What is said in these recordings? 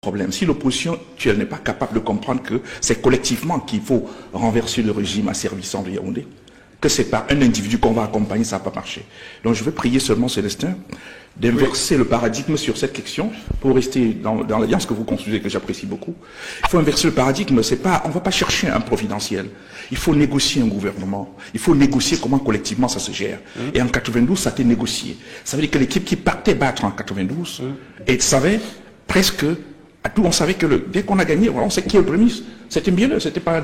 problème. Si l'opposition n'est pas capable de comprendre que c'est collectivement qu'il faut renverser le régime asservissant de Yaoundé, que c'est pas un individu qu'on va accompagner, ça ne va pas marcher. Donc je veux prier seulement Célestin d'inverser le paradigme sur cette question pour rester dans l'alliance que vous construisez, que j'apprécie beaucoup. Il faut inverser le paradigme, c'est pas, on ne va pas chercher un providentiel. Il faut négocier un gouvernement. Il faut négocier comment collectivement ça se gère. Et en 92, ça a été négocié. Ça veut dire que l'équipe qui partait battre en 92 et savait presque à tout, on savait que dès qu'on a gagné, on sait qui est le premier ministre. C'était mieux, c'était pas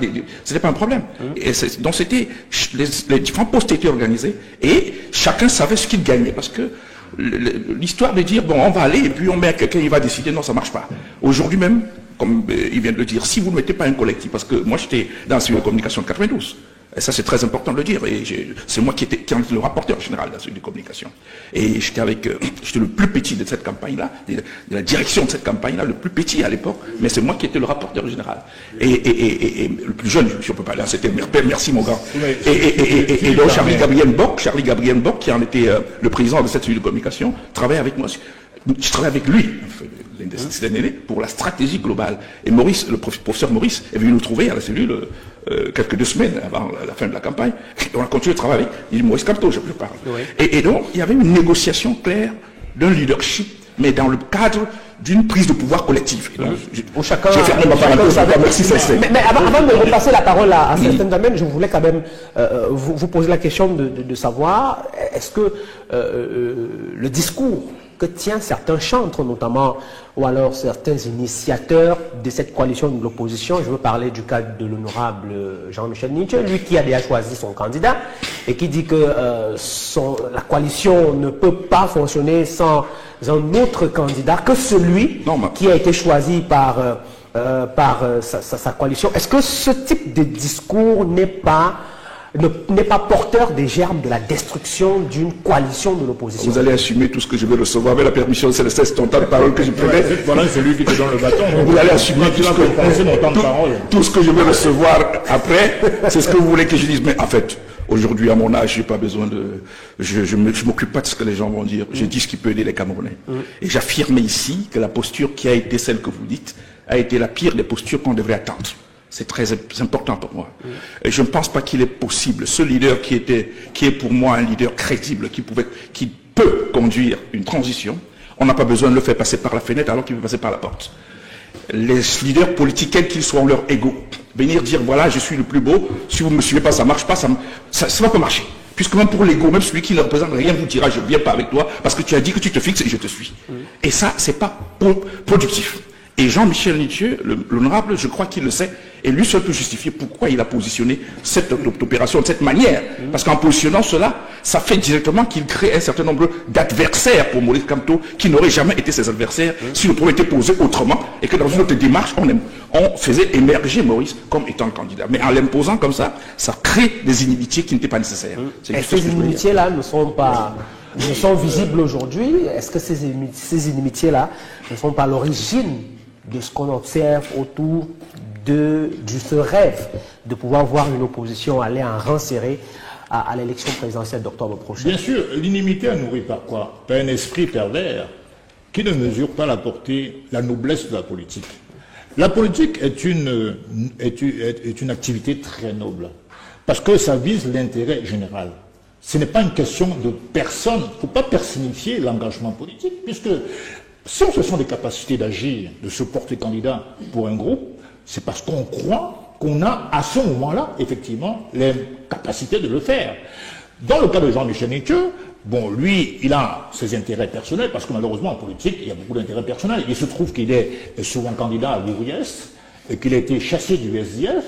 un problème. Et donc les différents postes étaient organisés et chacun savait ce qu'il gagnait parce que l'histoire de dire bon on va aller et puis on met quelqu'un il va décider, non ça marche pas. Aujourd'hui même, comme il vient de le dire, si vous ne mettez pas un collectif, parce que moi j'étais dans la cellule de communication de 92. Et ça, c'est très important de le dire. Et c'est moi qui étais le rapporteur général de la cellule de communication. Et j'étais le plus petit de cette campagne-là, de la direction de cette campagne-là, le plus petit à l'époque, mais c'est moi qui étais le rapporteur général. Et le plus jeune, si on peut pas là, c'était merci mon gars. Et donc Charlie Gabriel Bock, qui en était le président de cette cellule de communication, travaillait avec moi. Je travaille avec lui, cette année, pour la stratégie globale. Et Maurice, le professeur Maurice, est venu nous trouver à la cellule quelques 2 semaines avant la fin de la campagne. Et on a continué de travailler avec. Il dit Maurice Kamto, je parle. Oui. Et donc, il y avait une négociation claire d'un leadership, mais dans le cadre d'une prise de pouvoir collective. Où chacun... Mais avant de repasser la parole à certains domaines, je voulais quand même vous poser la question de savoir, est-ce que le discours que tiennent certains chantres notamment, ou alors certains initiateurs de cette coalition de l'opposition, je veux parler du cas de l'honorable Jean-Michel Nitche, lui qui a déjà choisi son candidat, et qui dit que la coalition ne peut pas fonctionner sans un autre candidat que celui qui a été choisi par sa coalition. Est-ce que ce type de discours n'est pas porteur des germes de la destruction d'une coalition de l'opposition? Vous allez assumer tout ce que je vais recevoir avec la permission de Célestin, c'est ton temps de parole que je prenais. Voilà, c'est lui qui te donne le bâton. Vous allez assumer tout ce que je vais recevoir après, c'est ce que vous voulez que je dise. Mais en fait, aujourd'hui, à mon âge, j'ai pas besoin de... Je m'occupe pas de ce que les gens vont dire. Je dis ce qui peut aider les Camerounais. Et j'affirme ici que la posture qui a été celle que vous dites a été la pire des postures qu'on devrait attendre. C'est très important pour moi. Et je ne pense pas qu'il est possible. Ce leader qui est pour moi un leader crédible, qui peut conduire une transition, on n'a pas besoin de le faire passer par la fenêtre alors qu'il peut passer par la porte. Les leaders politiques, quels qu'ils soient, ont leur ego. Venir dire, voilà, je suis le plus beau, si vous ne me suivez pas, ça ne marche pas, ça ne va pas marcher. Puisque même pour l'ego, même celui qui ne représente rien vous dira, je ne viens pas avec toi, parce que tu as dit que tu te fixes et je te suis. Et ça, c'est pas productif. Et Jean-Michel Nitche, l'honorable, je crois qu'il le sait, et lui seul peut justifier pourquoi il a positionné cette opération de cette manière. Parce qu'en positionnant cela, ça fait directement qu'il crée un certain nombre d'adversaires pour Maurice Kamto qui n'auraient jamais été ses adversaires si le problème était posé autrement et que dans une autre démarche, on faisait émerger Maurice comme étant le candidat. Mais en l'imposant comme ça crée des inimitiés qui n'étaient pas nécessaires. Et ces inimitiés-là ne sont visibles aujourd'hui. Est-ce que ces inimitiés-là ne sont pas l'origine de ce qu'on observe autour de ce rêve de pouvoir voir une opposition aller en rang serré à l'élection présidentielle d'octobre prochain? Bien sûr, l'inimité est nourrie par quoi? Par un esprit pervers qui ne mesure pas la portée, la noblesse de la politique. La politique est une activité très noble parce que ça vise l'intérêt général. Ce n'est pas une question de personne. Il ne faut pas personnifier l'engagement politique puisque si on se sent des capacités d'agir, de se porter candidat pour un groupe, c'est parce qu'on croit qu'on a à ce moment-là, effectivement, les capacités de le faire. Dans le cas de Jean-Michel Nitche, bon, lui, il a ses intérêts personnels, parce que malheureusement, en politique, il y a beaucoup d'intérêts personnels. Il se trouve qu'il est souvent candidat à l'URIS, et qu'il a été chassé du SDF.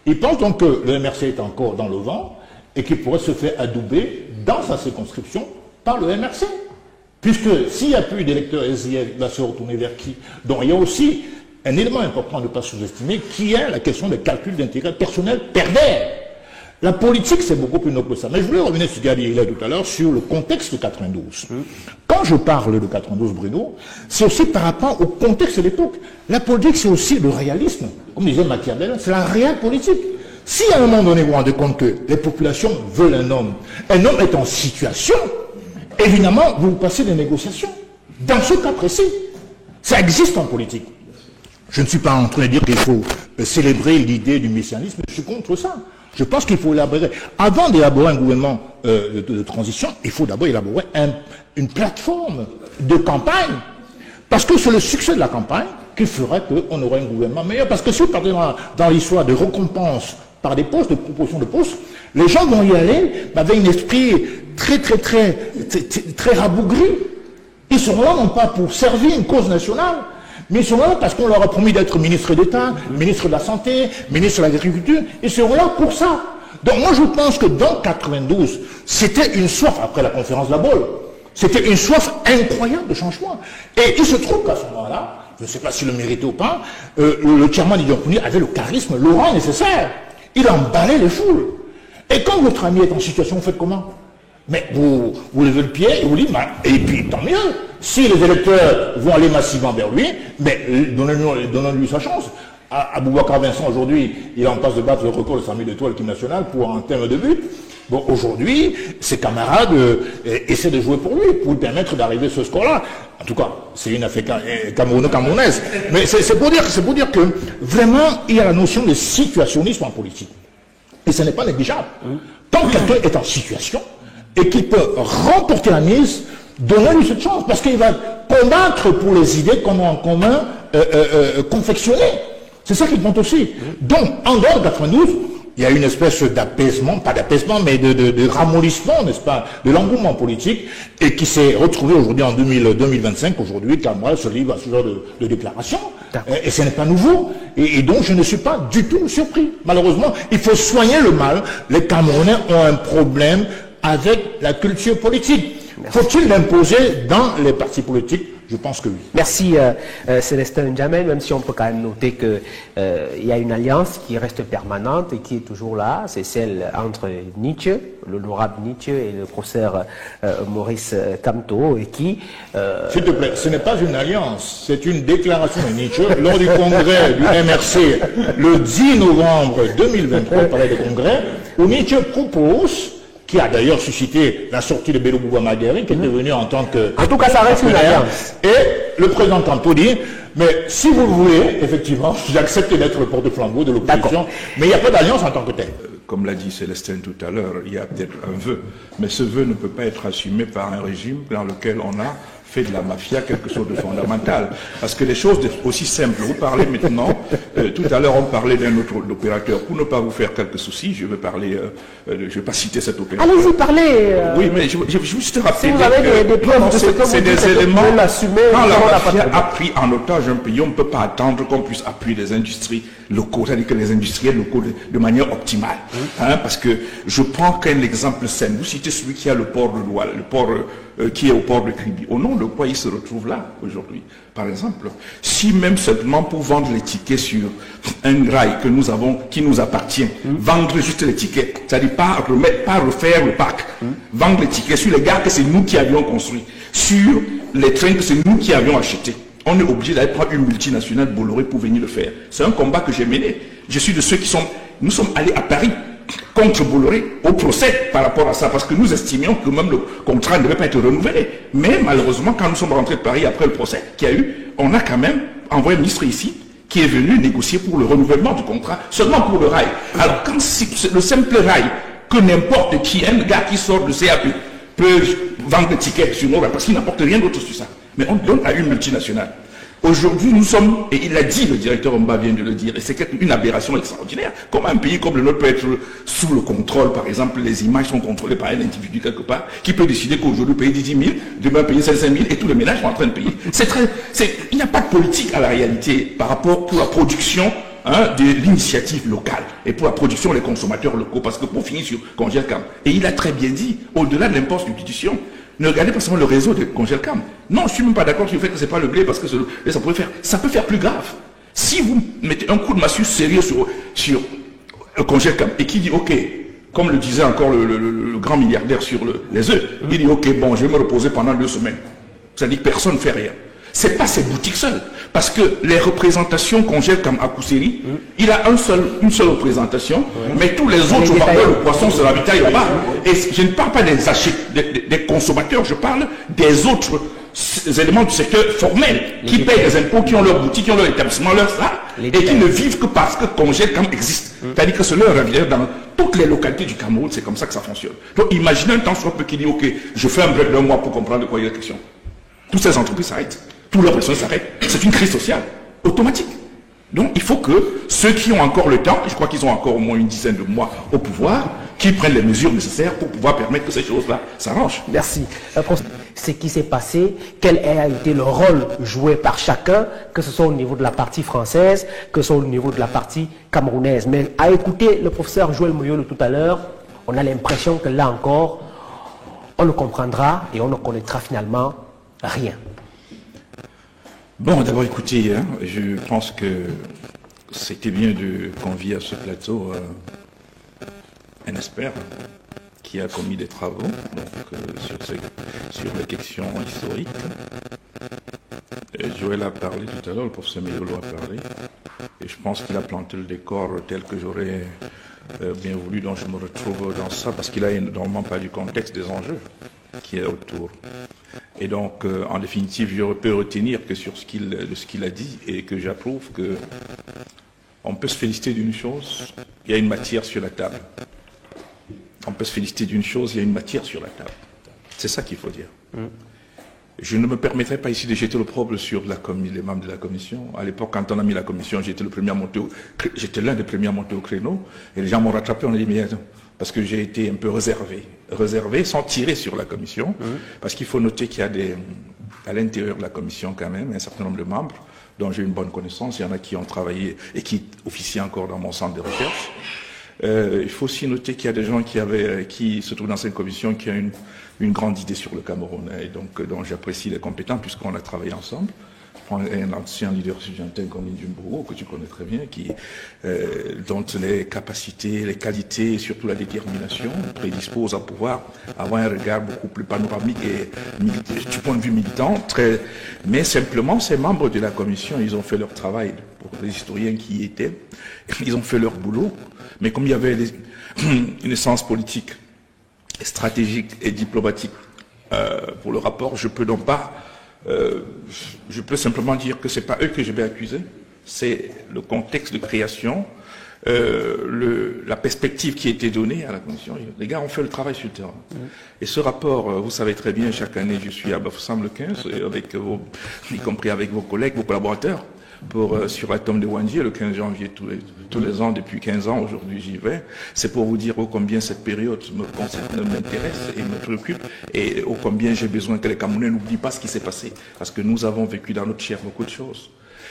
Il pense donc que le MRC est encore dans le vent, et qu'il pourrait se faire adouber dans sa circonscription par le MRC. Puisque s'il n'y a plus d'électeurs SDF, il va se retourner vers qui? Donc il y a aussi un élément important à ne pas sous-estimer, qui est la question des calculs d'intérêt personnel pervers. La politique, c'est beaucoup plus noble que ça. Mais je voulais revenir sur ce qu'a dit tout à l'heure, sur le contexte de 92. Quand je parle de 92, Bruno, c'est aussi par rapport au contexte de l'époque. La politique, c'est aussi le réalisme. Comme disait Machiavel, c'est la réelle politique. Si à un moment donné, vous vous rendez compte que les populations veulent un homme est en situation, évidemment, vous passez des négociations. Dans ce cas précis, ça existe en politique. Je ne suis pas en train de dire qu'il faut célébrer l'idée du messianisme, je suis contre ça. Je pense qu'il faut élaborer, avant d'élaborer un gouvernement de transition, il faut d'abord élaborer une plateforme de campagne. Parce que c'est le succès de la campagne qui ferait qu'on aurait un gouvernement meilleur. Parce que si vous partez dans l'histoire de récompense par des postes, de propositions de postes, les gens vont y aller avec un esprit très rabougri. Ils sont là non pas pour servir une cause nationale, mais ils sont là parce qu'on leur a promis d'être ministre d'État, ministre de la Santé, ministre de l'Agriculture. Ils seront là pour ça. Donc moi je pense que dans 92, c'était une soif, après la conférence de la Baule, c'était une soif incroyable de changement. Et il se trouve qu'à ce moment-là, je ne sais pas s'il le méritait ou pas, le chairman Didier avait le charisme, l'aura nécessaire. Il emballait les foules. Et quand votre ami est en situation, vous faites comment? Mais vous levez le pied et vous dites, et puis tant mieux. Si les électeurs vont aller massivement vers lui, mais donnons-lui sa chance. Aboubacar Vincent, aujourd'hui, il est en passe de battre le record de 100 000 étoiles équipe nationale pour un terme de but. Bon, aujourd'hui, ses camarades essaient de jouer pour lui lui permettre d'arriver à ce score-là. En tout cas, c'est une affaire camerounaise. Mais c'est pour dire que vraiment, il y a la notion de situationnisme en politique. Et ce n'est pas négligeable. Tant que quelqu'un est en situation et qu'il peut remporter la mise, donnez-lui cette chance, parce qu'il va combattre pour les idées qu'on a en commun confectionnées. C'est ça qui compte aussi. Donc, en dehors de 92, il y a une espèce d'apaisement, pas d'apaisement, mais de ramollissement, n'est-ce pas, de l'engouement politique, et qui s'est retrouvé aujourd'hui en 2025, aujourd'hui, Kamara se livre à ce genre de déclaration, et ce n'est pas nouveau, et donc je ne suis pas du tout surpris. Malheureusement, il faut soigner le mal. Les Camerounais ont un problème avec la culture politique. Faut-il l'imposer dans les partis politiques? Je pense que oui. Merci Célestin N'Djamène, même si on peut quand même noter qu'il y a une alliance qui reste permanente et qui est toujours là, c'est celle entre Nietzsche, l'honorable Nietzsche et le professeur Maurice Kamto, et qui... S'il te plaît, ce n'est pas une alliance, c'est une déclaration de Nietzsche lors du congrès du MRC le 10 novembre 2023, au palais de congrès, où Nietzsche propose, qui a d'ailleurs suscité la sortie de Bello Bouba Magueri, qui est devenu en tant que... En tout cas, ça reste une alliance. Et le président Kamto dit, mais si vous le voulez, effectivement, j'accepte d'être le porte-flambeau de l'opposition, mais il n'y a pas d'alliance en tant que telle. Comme l'a dit Célestin tout à l'heure, il y a peut-être un vœu, mais ce vœu ne peut pas être assumé par un régime dans lequel on a fait de la mafia quelque chose de fondamental. Parce que les choses aussi simples, vous parlez maintenant, tout à l'heure on parlait d'un autre opérateur. Pour ne pas vous faire quelques soucis, je vais parler, je ne vais pas citer cet opérateur. Allez-y, parlez. Oui, mais je vais juste rappeler. Si vous avez des preuves de ce que vous dites, des éléments. Quand la mafia a pris en otage un pays, on ne peut pas attendre qu'on puisse appuyer les industries locaux, c'est-à-dire que les industriels locaux de manière optimale. Parce que je prends qu'un exemple simple. Vous citez celui qui a le port de Douala, le port qui est au port de Kribi. Au nom de quoi il se retrouve là aujourd'hui? Par exemple, si même seulement pour vendre les tickets sur un rail que nous avons, qui nous appartient, vendre juste les tickets, c'est-à-dire pas refaire le parc, vendre les tickets sur les gares que c'est nous qui avions construits, sur les trains que c'est nous qui avions achetés. On est obligé d'aller prendre une multinationale Bolloré pour venir le faire. C'est un combat que j'ai mené. Je suis de ceux nous sommes allés à Paris contre Bolloré au procès par rapport à ça, parce que nous estimions que même le contrat ne devait pas être renouvelé. Mais malheureusement, quand nous sommes rentrés de Paris après le procès qu'il y a eu, on a quand même envoyé un ministre ici qui est venu négocier pour le renouvellement du contrat, seulement pour le rail. Alors quand c'est le simple rail, que n'importe qui, un gars qui sort de CAP, peut vendre des tickets sur nos rails, parce qu'il n'apporte rien d'autre sur ça. Mais on donne à une multinationale. Aujourd'hui, nous sommes, et il l'a dit, le directeur Omba vient de le dire, et c'est une aberration extraordinaire. Comment un pays comme le nôtre peut être sous le contrôle, par exemple, les images sont contrôlées par un individu quelque part, qui peut décider qu'aujourd'hui payer 10 000, demain payer 5 000, et tous les ménages sont en train de payer. Il n'y a pas de politique à la réalité par rapport pour la production de l'initiative locale et pour la production des consommateurs locaux, parce que pour finir sur Congelcam, et il a très bien dit, au-delà de l'impôt substitution, ne regardez pas seulement le réseau de Congelcam. Non, je ne suis même pas d'accord sur le fait que ce n'est pas le blé, parce que ça peut faire plus grave. Si vous mettez un coup de massue sérieux sur Congelcam et qui dit, ok, comme le disait encore le grand milliardaire sur les œufs, il dit, ok, bon, je vais me reposer pendant 2 semaines. C'est-à-dire que personne ne fait rien. Ce n'est pas ces boutiques seules. Parce que les représentations Congelcam à Kousseri, il a une seule représentation, mais tous les autres vendeurs de poissons se ravitaillent là-bas. Et je ne parle pas des achats, des consommateurs, je parle des autres ces éléments du secteur formel, qui payent des impôts, qui ont leur boutique, qui ont leur établissement, leur ça, et qui ne vivent que parce que Congel-Cam existe. C'est-à-dire que c'est leur revient dans toutes les localités du Cameroun, c'est comme ça que ça fonctionne. Donc imaginez un temps soit peu qui dit, ok, je fais un break d'un mois pour comprendre de quoi il y a question. Toutes ces entreprises s'arrêtent, tous leurs personnes s'arrêtent. C'est une crise sociale, automatique. Donc il faut que ceux qui ont encore le temps, je crois qu'ils ont encore au moins une dizaine de mois au pouvoir, qu'ils prennent les mesures nécessaires pour pouvoir permettre que ces choses-là s'arrangent. Merci. Ce qui s'est passé, quel a été le rôle joué par chacun, que ce soit au niveau de la partie française, que ce soit au niveau de la partie camerounaise. Mais à écouter le professeur Joël Mouyolo tout à l'heure, on a l'impression que là encore, on ne comprendra et on ne connaîtra finalement rien. Bon, d'abord écoutez, je pense que c'était bien de convier à ce plateau un expert qui a commis des travaux sur les questions historiques. Joël a parlé tout à l'heure, le professeur Mouyolo a parlé, et je pense qu'il a planté le décor tel que j'aurais bien voulu, donc je me retrouve dans ça, parce qu'il a énormément pas du contexte des enjeux qui est autour. Et donc, en définitive, je peux retenir que sur ce qu'il a dit, et que j'approuve que on peut se féliciter d'une chose, il y a une matière sur la table. On peut se féliciter d'une chose, il y a une matière sur la table. C'est ça qu'il faut dire. Je ne me permettrai pas ici de jeter l'opprobre sur les membres de la commission. À l'époque, quand on a mis la commission, j'étais l'un des premiers à monter au créneau, et les gens m'ont rattrapé, on a dit, mais attends, parce que j'ai été un peu réservé, sans tirer sur la commission, parce qu'il faut noter qu'il y a à l'intérieur de la commission quand même un certain nombre de membres dont j'ai une bonne connaissance. Il y en a qui ont travaillé et qui officient encore dans mon centre de recherche. Il faut aussi noter qu'il y a des gens qui se trouvent dans cette commission qui ont une grande idée sur le Cameroun, et donc dont j'apprécie les compétences puisqu'on a travaillé ensemble. Un ancien leader sujantin comme Ndjumbourou, que tu connais très bien, dont les capacités, les qualités et surtout la détermination prédisposent à pouvoir avoir un regard beaucoup plus panoramique et du point de vue militant. Mais simplement, ces membres de la commission, ils ont fait leur travail. Pour les historiens qui y étaient, ils ont fait leur boulot. Mais comme il y avait une essence politique, stratégique et diplomatique pour le rapport, je peux donc pas... je peux simplement dire que c'est pas eux que je vais accuser, c'est le contexte de création, la perspective qui a été donnée à la commission. Les gars ont fait le travail sur le terrain. Et ce rapport, vous savez très bien, chaque année je suis à Bafoussam le 15, y compris avec vos collègues, vos collaborateurs, sur la tombe de Wandji, le 15 janvier tous les ans, depuis 15 ans, aujourd'hui j'y vais. C'est pour vous dire ô combien cette période m'intéresse et me préoccupe, et ô combien j'ai besoin que les Camerounais n'oublient pas ce qui s'est passé, parce que nous avons vécu dans notre chair beaucoup de choses.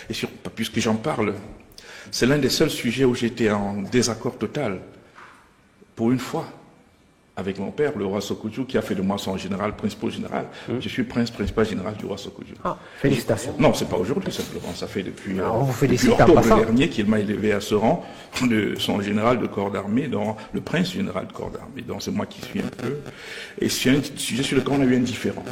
Et puisque j'en parle, c'est l'un des seuls sujets où j'étais en désaccord total, pour une fois, avec mon père, le roi Sokudjou, qui a fait de moi son général, principal général. Je suis principal général du roi Sokudjou. Ah, félicitations. Non, c'est pas aujourd'hui simplement. Ça fait depuis octobre dernier qu'il m'a élevé à ce rang de son général de corps d'armée, le prince général de corps d'armée. Donc c'est moi qui suis un peu. Et c'est un sujet sur lequel on a eu un différend.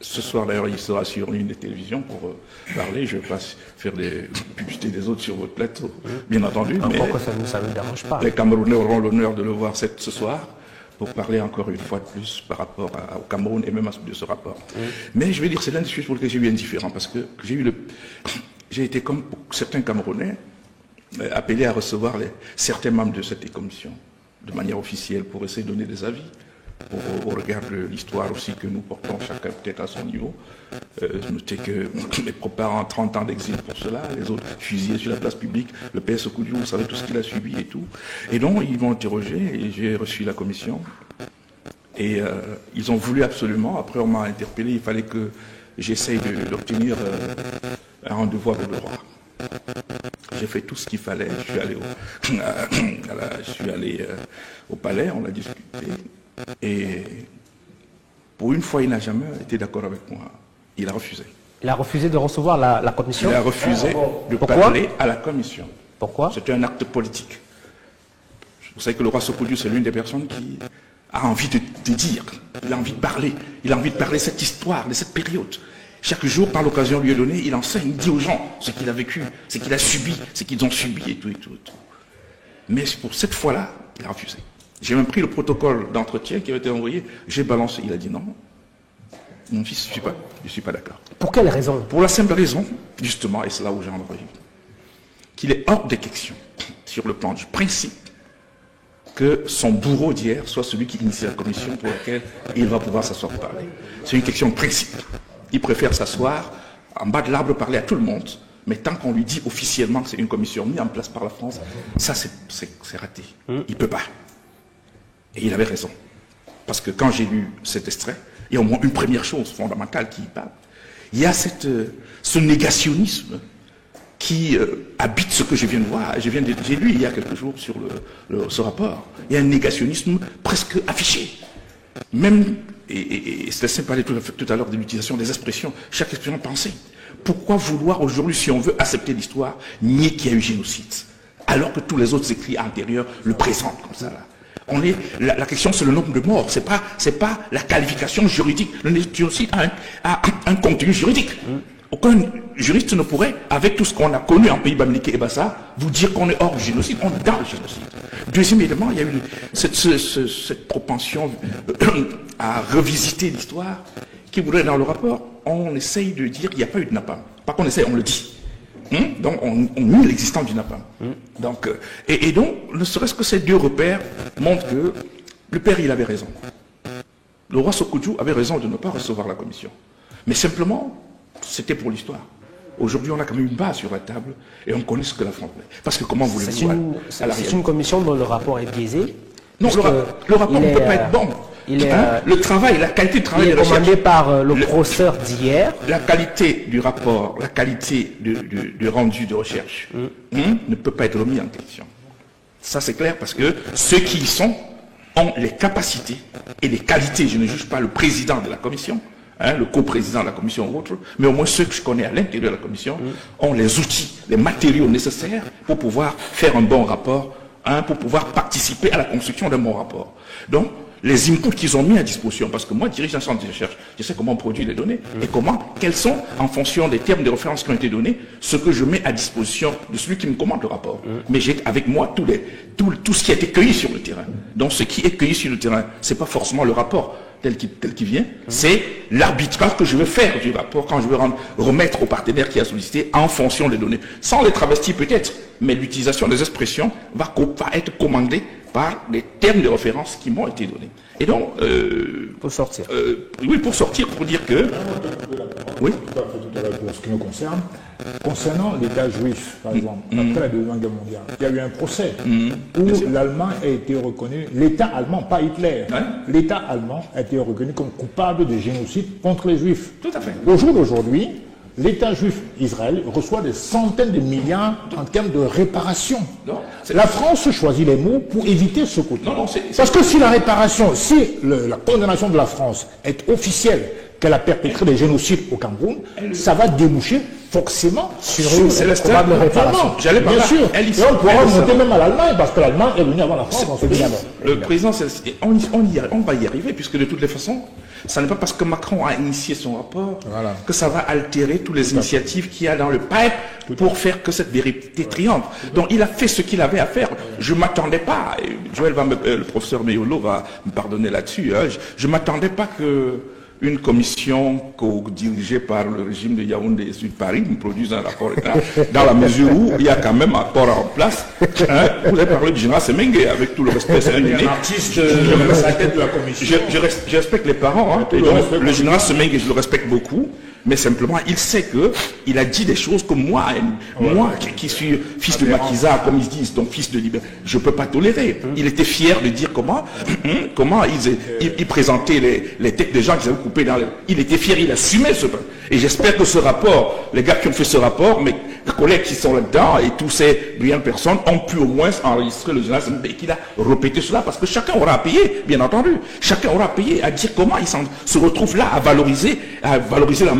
Ce soir, d'ailleurs, il sera sur une des télévisions pour parler. Je ne vais pas faire des publicités des autres sur votre plateau, bien entendu. Mais ça ne dérange pas. Les Camerounais auront l'honneur de le voir ce soir pour parler encore une fois de plus par rapport au Cameroun et même à de ce rapport. Mais je vais dire, c'est l'un des sujets pour lesquels j'ai eu un différend, parce que j'ai été, comme certains Camerounais, appelé à recevoir certains membres de cette commission de manière officielle pour essayer de donner des avis. Au regard de l'histoire aussi que nous portons chacun peut-être à son niveau. Notez que mes parents ont 30 ans d'exil pour cela, les autres fusillés sur la place publique, le PS Sokudjou, vous savez tout ce qu'il a subi et tout. Et donc ils m'ont interrogé et j'ai reçu la commission. Et ils ont voulu absolument, après on m'a interpellé, il fallait que j'essaye d'obtenir un rendez-vous avec le roi. J'ai fait tout ce qu'il fallait, je suis allé au palais, on a discuté. Et pour une fois, il n'a jamais été d'accord avec moi. Il a refusé. Il a refusé de recevoir la commission? Il a refusé de parler à la commission. Pourquoi? C'était un acte politique. Vous savez que le roi Sokudjou, c'est l'une des personnes qui a envie de dire, il a envie de parler. Il a envie de parler de cette histoire, de cette période. Chaque jour, par l'occasion lui est donnée, il enseigne, il dit aux gens ce qu'il a vécu, ce qu'il a subi, ce qu'ils ont subi et tout et tout. Mais pour cette fois-là, il a refusé. J'ai même pris le protocole d'entretien qui avait été envoyé, j'ai balancé, il a dit non. je ne suis pas d'accord. Pour quelle raison? Pour la simple raison, justement, et c'est là où j'en reviens, qu'il est hors de question, sur le plan du principe, que son bourreau d'hier soit celui qui initie la commission pour laquelle il va pouvoir s'asseoir pour parler. C'est une question de principe. Il préfère s'asseoir en bas de l'arbre, parler à tout le monde, mais tant qu'on lui dit officiellement que c'est une commission mise en place par la France, ça c'est raté. Il ne peut pas. Et il avait raison. Parce que quand j'ai lu cet extrait, il y a au moins une première chose fondamentale qui y parle. Il y a ce négationnisme qui habite ce que je viens de voir. J'ai lu il y a quelques jours sur ce rapport. Il y a un négationnisme presque affiché. Même, et Célestin parlait tout à l'heure de l'utilisation des expressions, chaque expression pensée. Pourquoi vouloir aujourd'hui, si on veut accepter l'histoire, nier qu'il y a eu génocide, alors que tous les autres écrits antérieurs le présentent comme ça là. La question c'est le nombre de morts, c'est pas la qualification juridique. Le génocide a un contenu juridique. Aucun juriste ne pourrait, avec tout ce qu'on a connu en pays Bamileke et Bassa, vous dire qu'on est hors du génocide, on est dans le génocide. Deuxième élément, il y a eu cette propension à revisiter l'histoire qui voudrait dans le rapport, on essaye de dire qu'il n'y a pas eu de napalm. Pas qu'on essaye, on le dit. Donc on nie l'existence du napalm. Donc, et donc, ne serait-ce que ces deux repères montrent que le père, il avait raison. Le roi Sokoudjou avait raison de ne pas recevoir la commission. Mais simplement, c'était pour l'histoire. Aujourd'hui, on a quand même une base sur la table et on connaît ce que la France fait. Parce que comment voulez-vous... C'est une commission dont le rapport est biaisé. Non, le rapport ne peut pas être bon. Le travail, la qualité de travail de recherche. Il est commandé par le professeur d'hier. La qualité du rapport, la qualité du rendu de recherche ne peut pas être remis en question. Ça, c'est clair parce que ceux qui y sont ont les capacités et les qualités. Je ne juge pas le président de la commission, le coprésident de la commission ou autre, mais au moins ceux que je connais à l'intérieur de la commission ont les outils, les matériaux nécessaires pour pouvoir faire un bon rapport, pour pouvoir participer à la construction d'un bon rapport. Donc, les inputs qu'ils ont mis à disposition, parce que moi, dirigeant un centre de recherche, je sais comment on produit les données, et quels sont, en fonction des termes de référence qui ont été donnés, ce que je mets à disposition de celui qui me commande le rapport. Mais j'ai avec moi tout ce qui a été cueilli sur le terrain. Donc, ce qui est cueilli sur le terrain, c'est pas forcément le rapport tel qu'il vient, c'est l'arbitrage que je vais faire du rapport quand je vais remettre au partenaire qui a sollicité en fonction des données. Sans les travestir peut-être, mais l'utilisation des expressions va être commandée par les termes de référence qui m'ont été donnés. Et donc... pour sortir. Oui, pour sortir, pour dire que... Oui. Pour ce qui me concerne, concernant l'État juif, par exemple, après la Deuxième Guerre mondiale, il y a eu un procès où l'Allemagne a été reconnu, l'État allemand, pas Hitler, l'État allemand a été reconnu comme coupable de génocide contre les Juifs. Tout à fait. Au jour d'aujourd'hui, l'État juif Israël reçoit des centaines de milliards en termes de réparation. Non, la France choisit les mots pour éviter ce côté. Parce que si la réparation, si la condamnation de la France est officielle, qu'elle a perpétré des génocides au Cameroun, ça va déboucher forcément sur une probable réparation. J'allais bien sûr. Et on pourra monter même à l'Allemagne, parce que l'Allemagne est venue avant la France en ce moment. Le président, on va y arriver, puisque de toutes les façons, ça n'est pas parce que Macron a initié son rapport que ça va altérer toutes les initiatives qu'il y a dans le pipe pour faire que cette vérité triomphe. Donc il a fait ce qu'il avait à faire. Je ne m'attendais pas, et Joël le professeur Meyolo va me pardonner là-dessus, je ne m'attendais pas que une commission dirigée par le régime de Yaoundé et Sud-Paris me produise un rapport dans la mesure où il y a quand même un corps en place. Vous avez parlé du général Semengue, avec tout le respect, c'est un artiste à la tête de la commission. Je respecte les parents, et donc, le général Semengue, je le respecte beaucoup, mais simplement, il sait qu'il a dit des choses que moi qui suis fils de Maquisard, comme ils disent, donc fils de Libéral, je ne peux pas tolérer. Il était fier de dire comment il présentait les têtes des gens qu'ils avaient coupés dans les... Il était fier, il assumait ce... Et j'espère que ce rapport, les gars qui ont fait ce rapport, mes collègues qui sont là-dedans et tous ces brillantes personnes ont pu au moins enregistrer le général et qu'il a répété cela, parce que chacun aura à payer, bien entendu. Chacun aura à payer, à dire comment il se retrouve là à valoriser la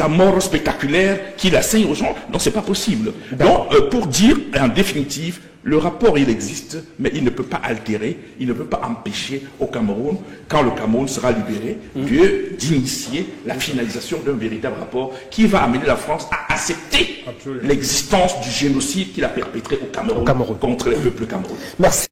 mort spectaculaire qu'il assigne aux gens. Donc c'est pas possible. Donc pour dire en définitive, le rapport il existe, mais il ne peut pas altérer, il ne peut pas empêcher au Cameroun, quand le Cameroun sera libéré, d'initier la finalisation d'un véritable rapport qui va amener la France à accepter l'existence du génocide qu'il a perpétré au Cameroun. contre les peuples camerounais. Merci.